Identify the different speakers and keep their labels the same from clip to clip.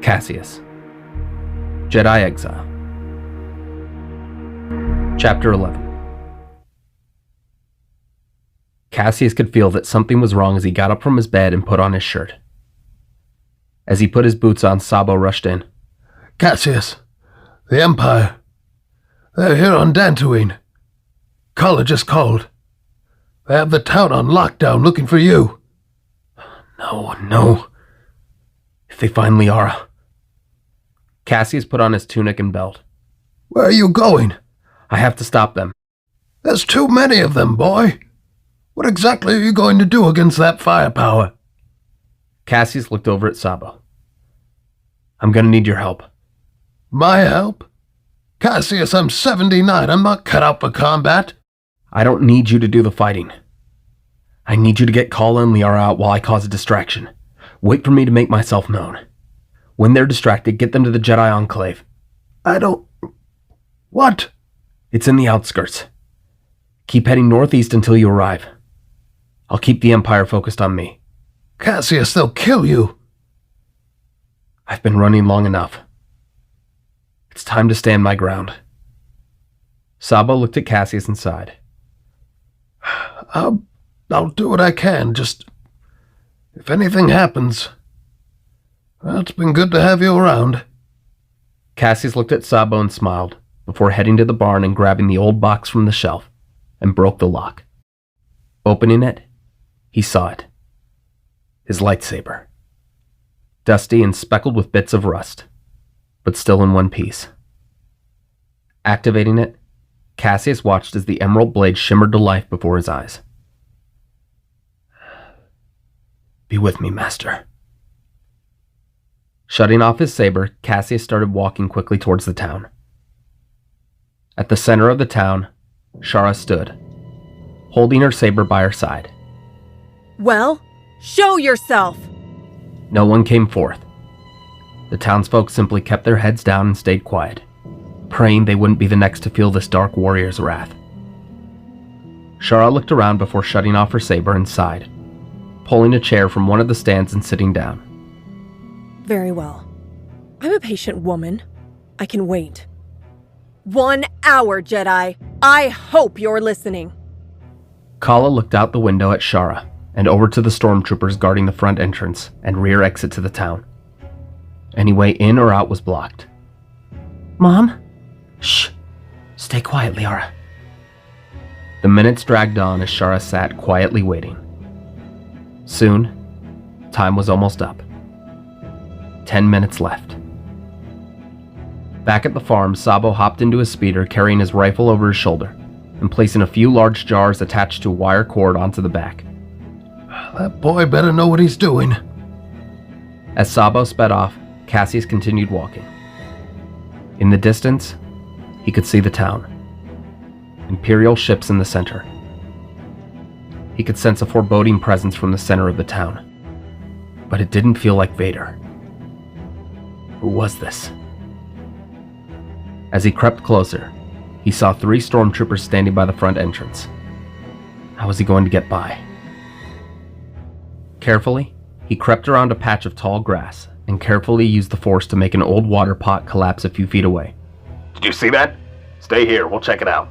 Speaker 1: Cassius. Jedi Exile. Chapter 11. Cassius could feel that something was wrong as he got up from his bed and put on his shirt. As he put his boots on, Sabo rushed in.
Speaker 2: Cassius, the Empire. They're here on Dantooine. College is called. They have the town on lockdown looking for you.
Speaker 1: No. If they find Liara. Cassius put on his tunic and belt.
Speaker 2: Where are you going?
Speaker 1: I have to stop them.
Speaker 2: There's too many of them, boy. What exactly are you going to do against that firepower?
Speaker 1: Cassius looked over at Sabo. I'm going to need your help.
Speaker 2: My help? Cassius, I'm 79. I'm not cut out for combat.
Speaker 1: I don't need you to do the fighting. I need you to get Kala and Liara out while I cause a distraction. Wait for me to make myself known. When they're distracted, get them to the Jedi enclave.
Speaker 2: What?
Speaker 1: It's in the outskirts. Keep heading northeast until you arrive. I'll keep the Empire focused on me.
Speaker 2: Cassius, they'll kill you.
Speaker 1: I've been running long enough. It's time to stand my ground. Sabo looked at Cassius and sighed.
Speaker 2: I'll do what I can, just... if anything happens... Well, it's been good to have you around.
Speaker 1: Cassius looked at Sabo and smiled, before heading to the barn and grabbing the old box from the shelf, and broke the lock. Opening it, he saw it. His lightsaber. Dusty and speckled with bits of rust, but still in one piece. Activating it, Cassius watched as the emerald blade shimmered to life before his eyes. Be with me, Master. Shutting off his saber, Cassius started walking quickly towards the town. At the center of the town, Shara stood, holding her saber by her side.
Speaker 3: Well, show yourself!
Speaker 1: No one came forth. The townsfolk simply kept their heads down and stayed quiet, praying they wouldn't be the next to feel this dark warrior's wrath. Shara looked around before shutting off her saber and sighed, pulling a chair from one of the stands and sitting down.
Speaker 3: Very well. I'm a patient woman. I can wait. 1 hour, Jedi. I hope you're listening.
Speaker 1: Kala looked out the window at Shara and over to the stormtroopers guarding the front entrance and rear exit to the town. Any way in or out was blocked. Mom? Shh. Stay quiet, Liara. The minutes dragged on as Shara sat quietly waiting. Soon, time was almost up. 10 minutes left. Back at the farm, Sabo hopped into his speeder carrying his rifle over his shoulder and placing a few large jars attached to a wire cord onto the back.
Speaker 2: That boy better know what he's doing.
Speaker 1: As Sabo sped off, Cassius continued walking. In the distance, he could see the town. Imperial ships in the center. He could sense a foreboding presence from the center of the town. But it didn't feel like Vader. Who was this? As he crept closer, he saw 3 stormtroopers standing by the front entrance. How was he going to get by? Carefully, he crept around a patch of tall grass and carefully used the force to make an old water pot collapse a few feet away.
Speaker 4: Did you see that? Stay here, we'll check it out.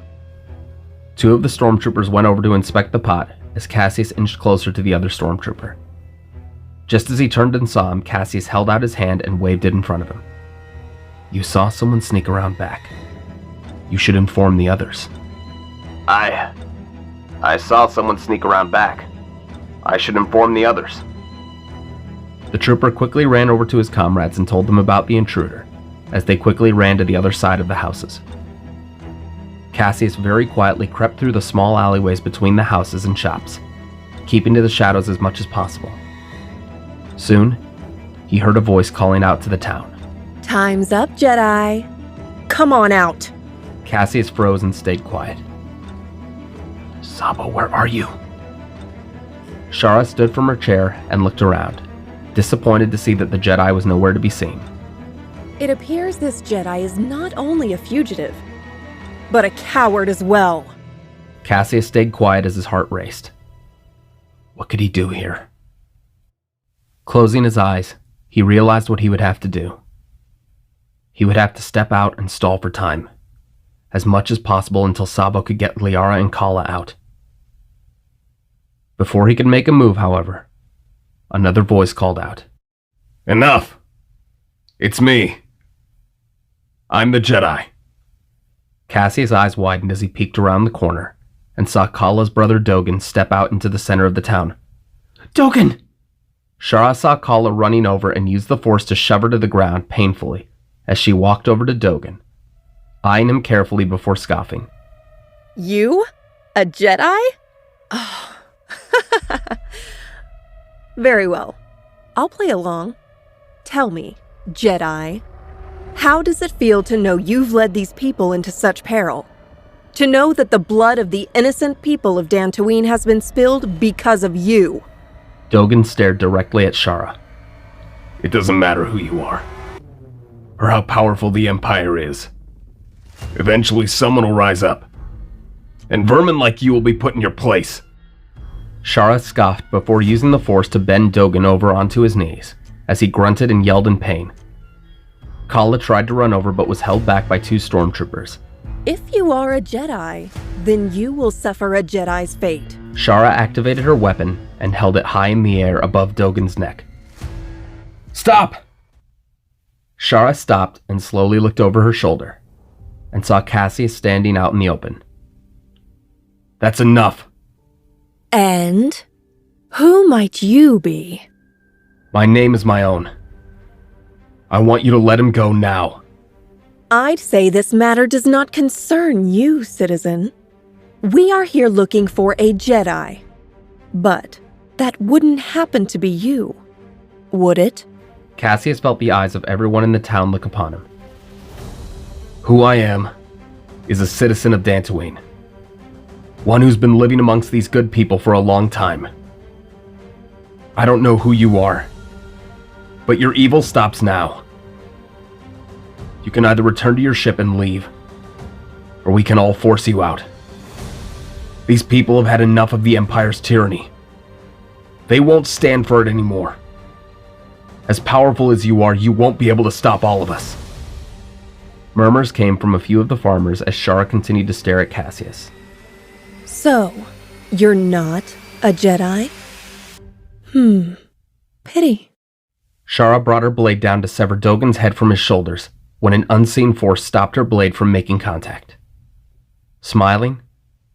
Speaker 1: 2 of the stormtroopers went over to inspect the pot as Cassius inched closer to the other stormtrooper. Just as he turned and saw him, Cassius held out his hand and waved it in front of him. You saw someone sneak around back. You should inform the others.
Speaker 4: I saw someone sneak around back. I should inform the others.
Speaker 1: The trooper quickly ran over to his comrades and told them about the intruder, as they quickly ran to the other side of the houses. Cassius very quietly crept through the small alleyways between the houses and shops, keeping to the shadows as much as possible. Soon, he heard a voice calling out to the town.
Speaker 3: Time's up, Jedi. Come on out.
Speaker 1: Cassius froze and stayed quiet. Sabo, where are you? Shara stood from her chair and looked around, disappointed to see that the Jedi was nowhere to be seen.
Speaker 3: It appears this Jedi is not only a fugitive, but a coward as well.
Speaker 1: Cassius stayed quiet as his heart raced. What could he do here? Closing his eyes, he realized what he would have to do. He would have to step out and stall for time, as much as possible until Sabo could get Liara and Kala out. Before he could make a move, however, another voice called out.
Speaker 5: Enough! It's me. I'm the Jedi.
Speaker 1: Cassius' eyes widened as he peeked around the corner and saw Kala's brother Dogen step out into the center of the town. Dogen! Shara saw Kala running over and used the force to shove her to the ground painfully as she walked over to Dogen, eyeing him carefully before scoffing.
Speaker 3: You? A Jedi? Oh. Very well. I'll play along. Tell me, Jedi, how does it feel to know you've led these people into such peril? To know that the blood of the innocent people of Dantooine has been spilled because of you?
Speaker 1: Dogen stared directly at Shara.
Speaker 5: It doesn't matter who you are, or how powerful the Empire is. Eventually someone will rise up, and vermin like you will be put in your place.
Speaker 1: Shara scoffed before using the force to bend Dogen over onto his knees, as he grunted and yelled in pain. Kala tried to run over but was held back by 2 stormtroopers.
Speaker 3: If you are a Jedi, then you will suffer a Jedi's fate.
Speaker 1: Shara activated her weapon and held it high in the air above Dogen's neck. Stop! Shara stopped and slowly looked over her shoulder and saw Cassius standing out in the open.
Speaker 5: That's enough.
Speaker 3: And who might you be?
Speaker 5: My name is my own. I want you to let him go now.
Speaker 3: I'd say this matter does not concern you, citizen. We are here looking for a Jedi. But that wouldn't happen to be you, would it?
Speaker 1: Cassius felt the eyes of everyone in the town look upon him.
Speaker 5: Who I am is a citizen of Dantooine. One who's been living amongst these good people for a long time. I don't know who you are, but your evil stops now. You can either return to your ship and leave, or we can all force you out. These people have had enough of the Empire's tyranny. They won't stand for it anymore. As powerful as you are, you won't be able to stop all of us.
Speaker 1: Murmurs came from a few of the farmers as Shara continued to stare at Cassius.
Speaker 3: So, you're not a Jedi? Pity.
Speaker 1: Shara brought her blade down to sever Dogen's head from his shoulders when an unseen force stopped her blade from making contact. Smiling,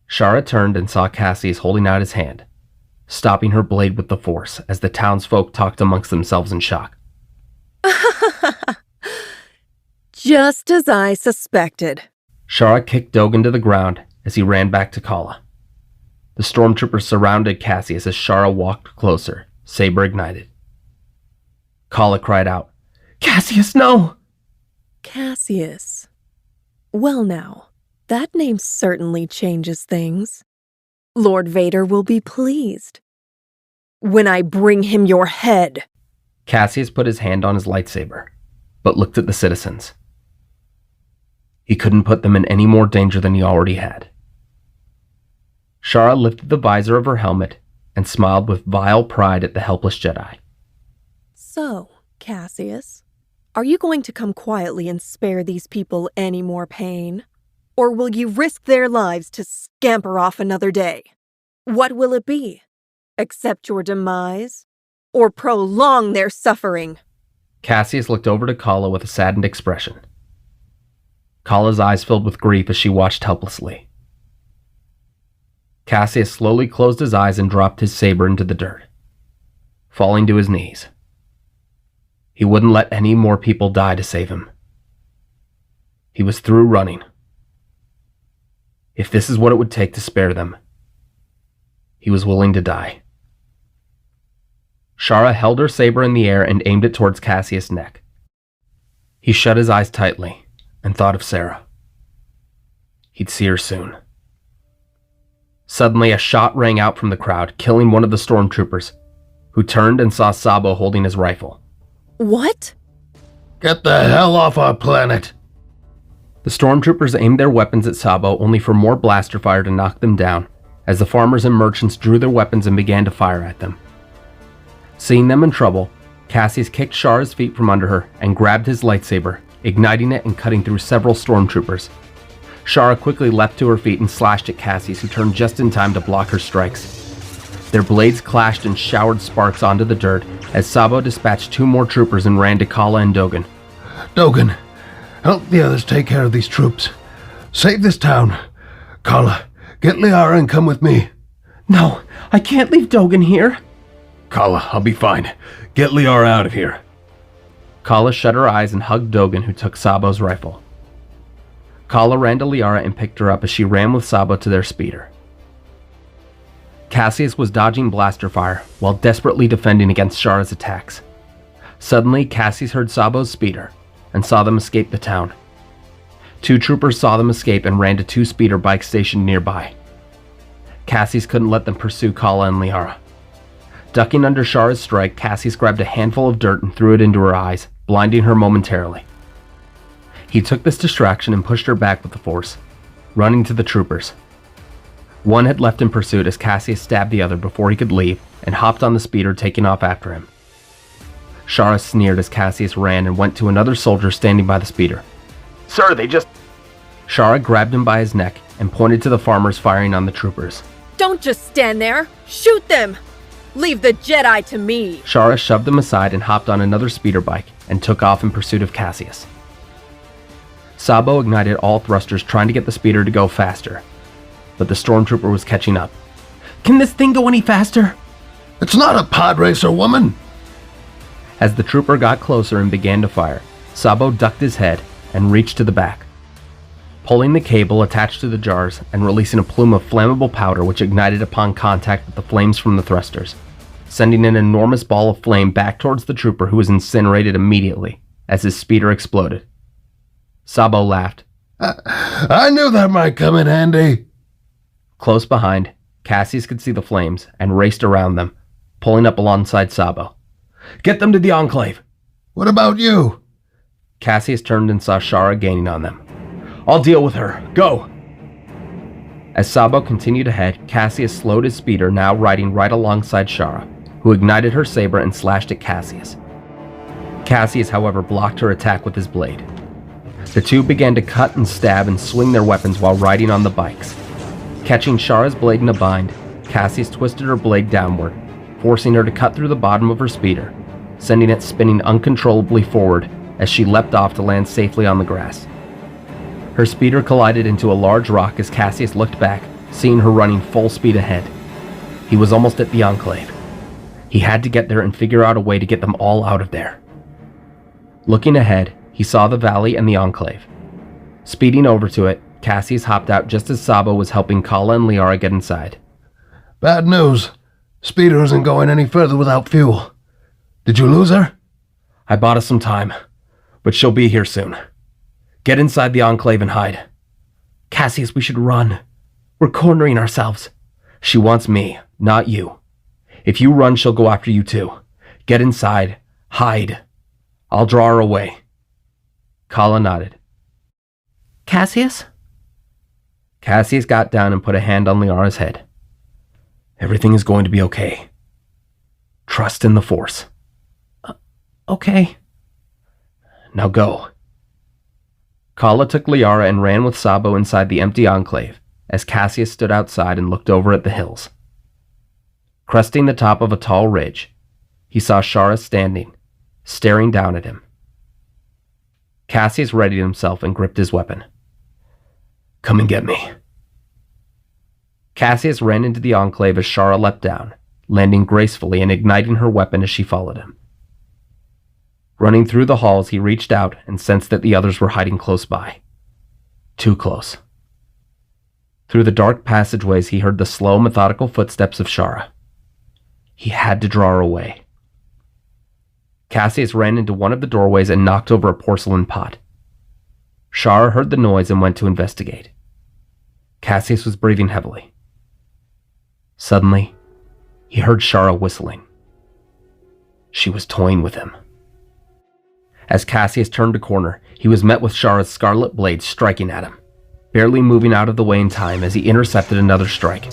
Speaker 1: Shara turned and saw Cassius holding out his hand, stopping her blade with the force as the townsfolk talked amongst themselves in shock.
Speaker 3: Just as I suspected.
Speaker 1: Shara kicked Dogen to the ground as he ran back to Kala. The stormtroopers surrounded Cassius as Shara walked closer, saber ignited. Kala cried out, "Cassius, no!"
Speaker 3: Cassius. Well now, that name certainly changes things. Lord Vader will be pleased. When I bring him your head.
Speaker 1: Cassius put his hand on his lightsaber, but looked at the citizens. He couldn't put them in any more danger than he already had. Shara lifted the visor of her helmet and smiled with vile pride at the helpless Jedi.
Speaker 3: So, Cassius, are you going to come quietly and spare these people any more pain? Or will you risk their lives to scamper off another day? What will it be? Accept your demise? Or prolong their suffering?
Speaker 1: Cassius looked over to Kala with a saddened expression. Kala's eyes filled with grief as she watched helplessly. Cassius slowly closed his eyes and dropped his saber into the dirt, falling to his knees. He wouldn't let any more people die to save him. He was through running. If this is what it would take to spare them, he was willing to die. Shara held her saber in the air and aimed it towards Cassius' neck. He shut his eyes tightly and thought of Sarah. He'd see her soon. Suddenly, a shot rang out from the crowd, killing one of the stormtroopers, who turned and saw Sabo holding his rifle.
Speaker 3: What?
Speaker 2: Get the hell off our planet!
Speaker 1: The stormtroopers aimed their weapons at Sabo, only for more blaster fire to knock them down, as the farmers and merchants drew their weapons and began to fire at them. Seeing them in trouble, Cassius kicked Shara's feet from under her and grabbed his lightsaber, igniting it and cutting through several stormtroopers. Shara quickly leapt to her feet and slashed at Cassius, who turned just in time to block her strikes. Their blades clashed and showered sparks onto the dirt as Sabo dispatched 2 more troopers and ran to Kala and Dogan.
Speaker 2: Dogan, help the others take care of these troops. Save this town. Kala, get Liara and come with me.
Speaker 1: No, I can't leave Dogan here.
Speaker 5: Kala, I'll be fine. Get Liara out of here.
Speaker 1: Kala shut her eyes and hugged Dogan, who took Sabo's rifle. Kala ran to Liara and picked her up as she ran with Sabo to their speeder. Cassius was dodging blaster fire while desperately defending against Shara's attacks. Suddenly, Cassius heard Sabo's speeder and saw them escape the town. 2 troopers saw them escape and ran to 2 speeder bikes stationed nearby. Cassius couldn't let them pursue Kala and Liara. Ducking under Shara's strike, Cassius grabbed a handful of dirt and threw it into her eyes, blinding her momentarily. He took this distraction and pushed her back with the force, running to the troopers. One had left in pursuit as Cassius stabbed the other before he could leave and hopped on the speeder, taking off after him. Shara sneered as Cassius ran and went to another soldier standing by the speeder.
Speaker 4: Sir, they just...
Speaker 1: Shara grabbed him by his neck and pointed to the farmers firing on the troopers.
Speaker 3: Don't just stand there. Shoot them. Leave the Jedi to me.
Speaker 1: Shara shoved them aside and hopped on another speeder bike and took off in pursuit of Cassius. Sabo ignited all thrusters, trying to get the speeder to go faster, but the stormtrooper was catching up. Can this thing go any faster?
Speaker 2: It's not a pod racer, woman.
Speaker 1: As the trooper got closer and began to fire, Sabo ducked his head and reached to the back, pulling the cable attached to the jars and releasing a plume of flammable powder which ignited upon contact with the flames from the thrusters, sending an enormous ball of flame back towards the trooper, who was incinerated immediately as his speeder exploded. Sabo laughed.
Speaker 2: I knew that might come in handy.
Speaker 1: Close behind, Cassius could see the flames and raced around them, pulling up alongside Sabo.
Speaker 5: Get them to the enclave.
Speaker 2: What about you?
Speaker 1: Cassius turned and saw Shara gaining on them.
Speaker 5: I'll deal with her. Go!
Speaker 1: As Sabo continued ahead, Cassius slowed his speeder, now riding right alongside Shara, who ignited her saber and slashed at Cassius. Cassius, however, blocked her attack with his blade. The two began to cut and stab and swing their weapons while riding on the bikes. Catching Shara's blade in a bind, Cassius twisted her blade downward, forcing her to cut through the bottom of her speeder, sending it spinning uncontrollably forward as she leapt off to land safely on the grass. Her speeder collided into a large rock as Cassius looked back, seeing her running full speed ahead. He was almost at the enclave. He had to get there and figure out a way to get them all out of there. Looking ahead, he saw the valley and the enclave. Speeding over to it, Cassius hopped out just as Sabo was helping Kala and Liara get inside.
Speaker 2: Bad news. Speeder isn't going any further without fuel. Did you lose her?
Speaker 5: I bought us some time, but she'll be here soon. Get inside the enclave and hide.
Speaker 1: Cassius, we should run. We're cornering ourselves.
Speaker 5: She wants me, not you. If you run, she'll go after you too. Get inside. Hide. I'll draw her away.
Speaker 1: Kala nodded.
Speaker 3: Cassius?
Speaker 1: Cassius got down and put a hand on Liara's head.
Speaker 5: Everything is going to be okay. Trust in the Force.
Speaker 3: Okay.
Speaker 5: Now go.
Speaker 1: Kala took Liara and ran with Sabo inside the empty enclave as Cassius stood outside and looked over at the hills. Cresting the top of a tall ridge, he saw Shara standing, staring down at him. Cassius readied himself and gripped his weapon.
Speaker 5: Come and get me.
Speaker 1: Cassius ran into the enclave as Shara leapt down, landing gracefully and igniting her weapon as she followed him. Running through the halls, he reached out and sensed that the others were hiding close by. Too close. Through the dark passageways, he heard the slow, methodical footsteps of Shara. He had to draw her away. Cassius ran into one of the doorways and knocked over a porcelain pot. Shara heard the noise and went to investigate. Cassius was breathing heavily. Suddenly, he heard Shara whistling. She was toying with him. As Cassius turned a corner, he was met with Shara's scarlet blade striking at him, barely moving out of the way in time as he intercepted another strike.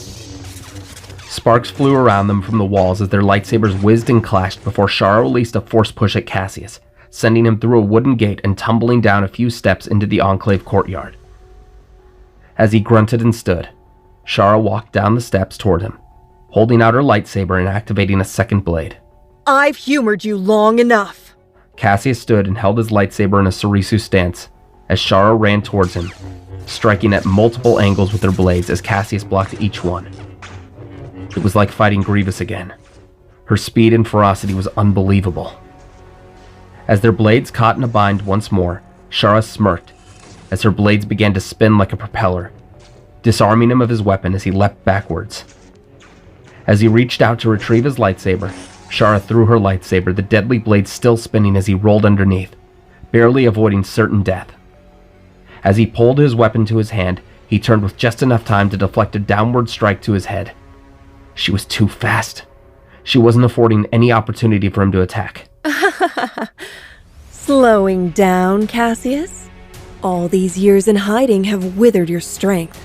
Speaker 1: Sparks flew around them from the walls as their lightsabers whizzed and clashed before Shara released a force push at Cassius, sending him through a wooden gate and tumbling down a few steps into the enclave courtyard. As he grunted and stood, Shara walked down the steps toward him, holding out her lightsaber and activating a second blade.
Speaker 3: I've humored you long enough.
Speaker 1: Cassius stood and held his lightsaber in a Sarisu stance as Shara ran towards him, striking at multiple angles with her blades as Cassius blocked each one. It was like fighting Grievous again. Her speed and ferocity was unbelievable. As their blades caught in a bind once more, Shara smirked as her blades began to spin like a propeller, disarming him of his weapon as he leapt backwards. As he reached out to retrieve his lightsaber, Shara threw her lightsaber, the deadly blade still spinning as he rolled underneath, barely avoiding certain death. As he pulled his weapon to his hand, he turned with just enough time to deflect a downward strike to his head. She was too fast. She wasn't affording any opportunity for him to attack.
Speaker 3: Slowing down, Cassius? All these years in hiding have withered your strength.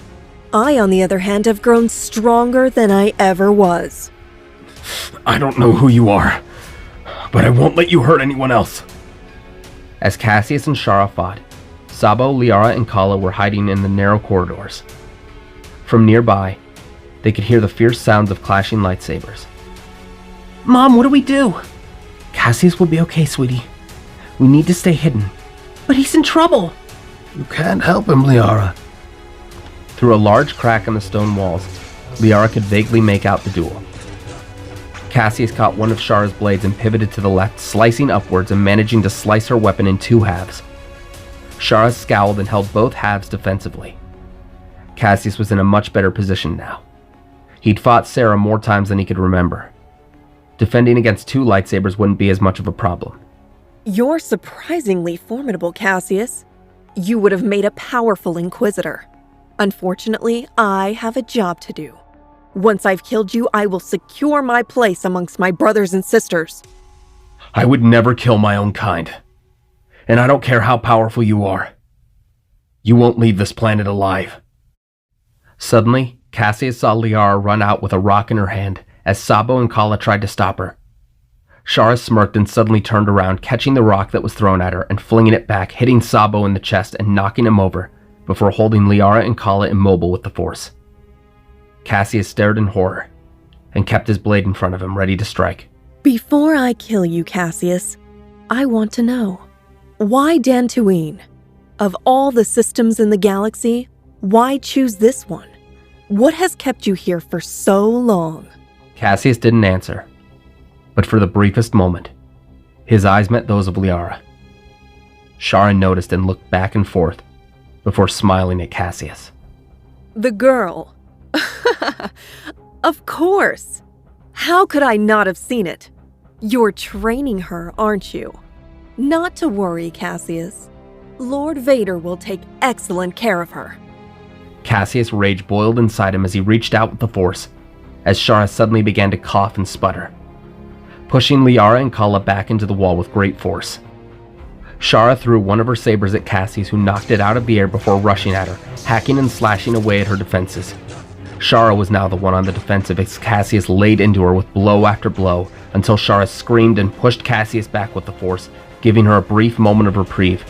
Speaker 3: I, on the other hand, have grown stronger than I ever was.
Speaker 5: I don't know who you are, but I won't let you hurt anyone else.
Speaker 1: As Cassius and Shara fought, Sabo, Liara, and Kala were hiding in the narrow corridors. From nearby, they could hear the fierce sounds of clashing lightsabers.
Speaker 6: Mom, what do we do?
Speaker 1: Cassius will be okay, sweetie. We need to stay hidden.
Speaker 6: But he's in trouble.
Speaker 2: You can't help him, Liara.
Speaker 1: Through a large crack in the stone walls, Liara could vaguely make out the duel. Cassius caught one of Shara's blades and pivoted to the left, slicing upwards and managing to slice her weapon in two halves. Shara scowled and held both halves defensively. Cassius was in a much better position now. He'd fought Sarah more times than he could remember. Defending against two lightsabers wouldn't be as much of a problem.
Speaker 3: You're surprisingly formidable, Cassius. You would have made a powerful Inquisitor. Unfortunately, I have a job to do. Once I've killed you, I will secure my place amongst my brothers and sisters.
Speaker 5: I would never kill my own kind. And I don't care how powerful you are. You won't leave this planet alive.
Speaker 1: Suddenly, Cassius saw Liara run out with a rock in her hand as Sabo and Kala tried to stop her. Shara smirked and suddenly turned around, catching the rock that was thrown at her and flinging it back, hitting Sabo in the chest and knocking him over, before holding Liara and Kala immobile with the Force. Cassius stared in horror and kept his blade in front of him, ready to strike.
Speaker 3: Before I kill you, Cassius, I want to know, why Dantooine? Of all the systems in the galaxy, why choose this one? What has kept you here for so long?
Speaker 1: Cassius didn't answer, but for the briefest moment, his eyes met those of Liara. Shara noticed and looked back and forth before smiling at Cassius.
Speaker 3: The girl. Of course. How could I not have seen it? You're training her, aren't you? Not to worry, Cassius. Lord Vader will take excellent care of her.
Speaker 1: Cassius' rage boiled inside him as he reached out with the Force, as Shara suddenly began to cough and sputter, pushing Liara and Kala back into the wall with great force. Shara threw one of her sabers at Cassius, who knocked it out of the air before rushing at her, hacking and slashing away at her defenses. Shara was now the one on the defensive as Cassius laid into her with blow after blow until Shara screamed and pushed Cassius back with the Force, giving her a brief moment of reprieve.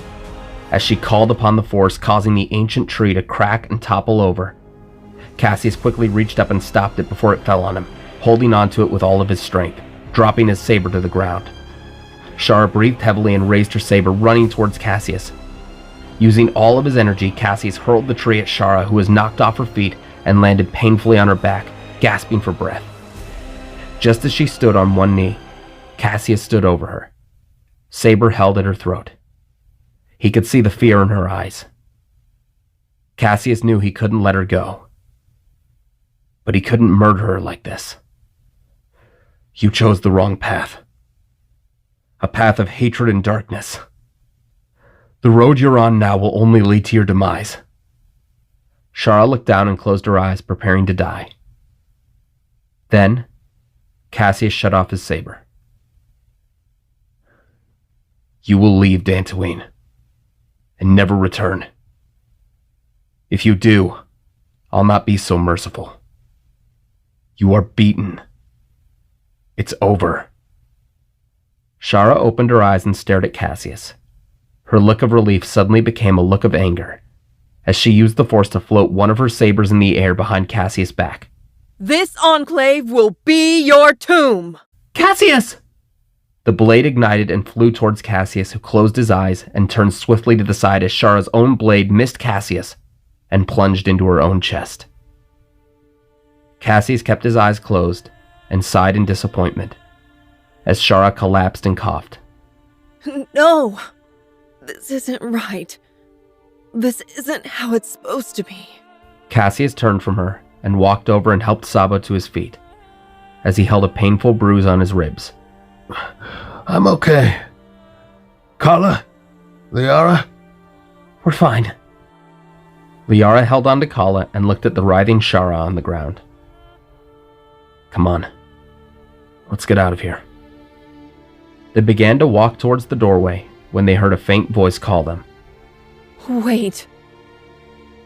Speaker 1: As she called upon the Force, causing the ancient tree to crack and topple over, Cassius quickly reached up and stopped it before it fell on him, holding onto it with all of his strength, dropping his saber to the ground. Shara breathed heavily and raised her saber, running towards Cassius. Using all of his energy, Cassius hurled the tree at Shara, who was knocked off her feet and landed painfully on her back, gasping for breath. Just as she stood on one knee, Cassius stood over her, saber held at her throat. He could see the fear in her eyes. Cassius knew he couldn't let her go, but he couldn't murder her like this. You chose the wrong path. A path of hatred and darkness. The road you're on now will only lead to your demise. Shara looked down and closed her eyes, preparing to die. Then, Cassius shut off his saber. You will leave Dantooine and never return. If you do, I'll not be so merciful. You are beaten. It's over. Shara opened her eyes and stared at Cassius. Her look of relief suddenly became a look of anger, as she used the force to float one of her sabers in the air behind Cassius' back.
Speaker 3: This enclave will be your tomb!
Speaker 6: Cassius!
Speaker 1: The blade ignited and flew towards Cassius, who closed his eyes and turned swiftly to the side as Shara's own blade missed Cassius and plunged into her own chest. Cassius kept his eyes closed and sighed in disappointment as Shara collapsed and coughed.
Speaker 3: No! This isn't right. This isn't how it's supposed to be.
Speaker 1: Cassius turned from her and walked over and helped Sabo to his feet, as he held a painful bruise on his ribs.
Speaker 2: I'm okay. Kala? Liara?
Speaker 6: We're fine.
Speaker 1: Liara held on to Kala and looked at the writhing Shara on the ground. Come on. Let's get out of here. They began to walk towards the doorway when they heard a faint voice call them.
Speaker 3: Wait.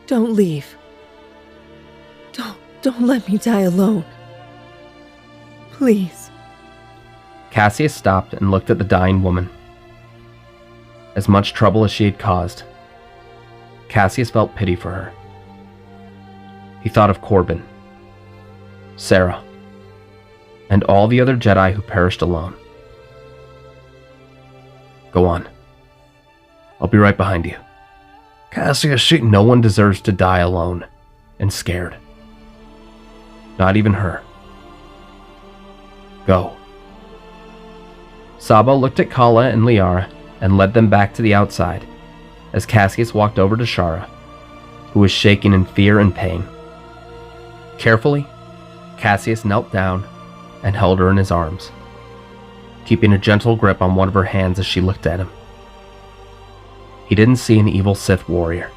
Speaker 3: Don't leave. Don't let me die alone. Please.
Speaker 1: Cassius stopped and looked at the dying woman. As much trouble as she had caused, Cassius felt pity for her. He thought of Corbin, Sarah, and all the other Jedi who perished alone. Go on. I'll be right behind you.
Speaker 2: Cassius,
Speaker 1: No one deserves to die alone and scared. Not even her. Go. Sabo looked at Kala and Liara and led them back to the outside as Cassius walked over to Shara, who was shaking in fear and pain. Carefully, Cassius knelt down and held her in his arms, keeping a gentle grip on one of her hands as she looked at him. He didn't see an evil Sith warrior.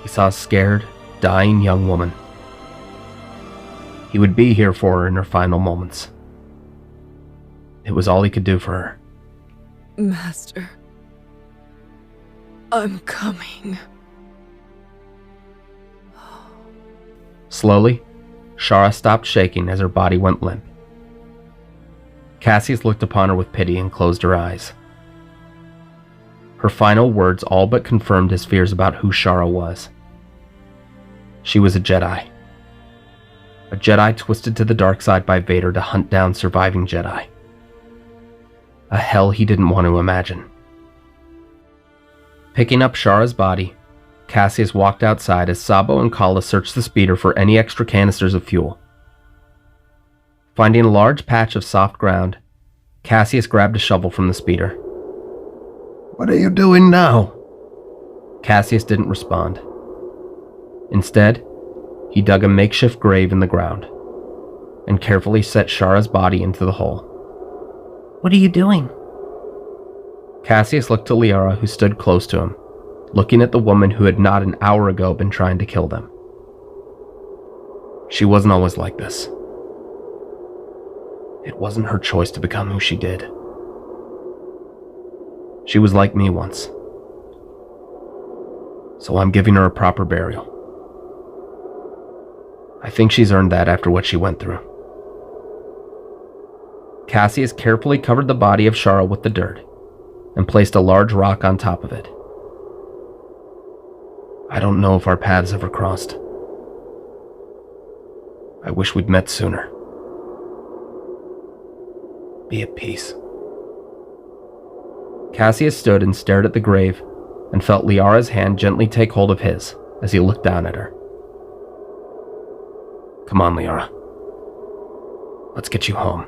Speaker 1: He saw a scared, dying young woman. He would be here for her in her final moments. It was all he could do for her.
Speaker 3: Master. I'm coming.
Speaker 1: Slowly, Shara stopped shaking as her body went limp. Cassius looked upon her with pity and closed her eyes. Her final words all but confirmed his fears about who Shara was. She was a Jedi. A Jedi twisted to the dark side by Vader to hunt down surviving Jedi. A hell he didn't want to imagine. Picking up Shara's body, Cassius walked outside as Sabo and Kala searched the speeder for any extra canisters of fuel. Finding a large patch of soft ground, Cassius grabbed a shovel from the speeder.
Speaker 2: what are you doing now?
Speaker 1: Cassius didn't respond. Instead, he dug a makeshift grave in the ground and carefully set Shara's body into the hole.
Speaker 6: What are you doing?
Speaker 1: Cassius looked to Liara, who stood close to him, looking at the woman who had not an hour ago been trying to kill them. She wasn't always like this. It wasn't her choice to become who she did. She was like me once. So I'm giving her a proper burial. I think she's earned that after what she went through. Cassius carefully covered the body of Shara with the dirt and placed a large rock on top of it. I don't know if our paths ever crossed. I wish we'd met sooner. Be at peace. Cassius stood and stared at the grave and felt Liara's hand gently take hold of his as he looked down at her. Come on, Liara. Let's get you home.